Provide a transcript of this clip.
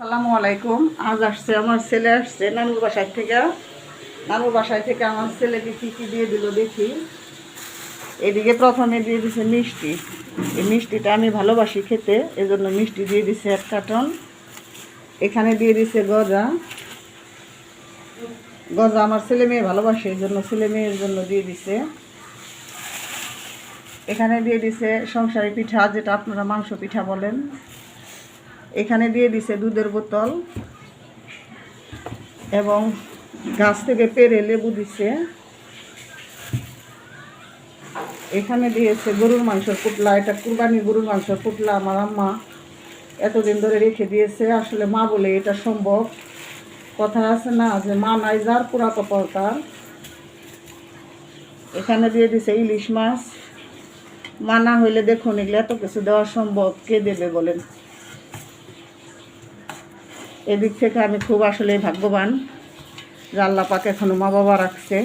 আসসালামু আলাইকুম। আজ আসছে আমার ছেলে, আসছে নানুর বাসায় থেকে। নানুর বাসায় থেকে আমার ছেলেকে কী কী দিয়ে দিল দেখি। এদিকে প্রথমে দিয়ে দিছে মিষ্টি। এই মিষ্টিটা আমি ভালোবাসি খেতে, এজন্য মিষ্টি দিয়ে দিছে 1 কার্টন। এখানে দিয়ে দিছে গজা। গজা আমার ছেলে মেয়ে ভালোবাসে, এই জন্য ছেলে মেয়ের জন্য দিয়ে দিছে। এখানে দিয়ে দিছে সংসারী পিঠা, যেটা আপনারা মাংস পিঠা বলেন। এখানে দিয়ে দিছে দুধের বোতল এবং গাছ থেকে পেরে লেবু দিছে। এখানে দিয়েছে গরুর মাংসের পুটলা। এটা কুরবানি গরুর মাংসের পুটলা আমার আম্মা এতদিন ধরে রেখে দিয়েছে। আসলে মা বলে এটা সম্ভব। কথা আছে না যে মা নাই যার পুরা কপাল তার। এখানে দিয়ে দিছে ইলিশ মাছ। মা না হইলে দেখুন এগুলো এত কিছু দেওয়া সম্ভব, কে দেবে বলেন। এদিক থেকে আমি খুব আসলে ভাগ্যবান যে আল্লাহ পাক এখনো মা বাবা রাখছে।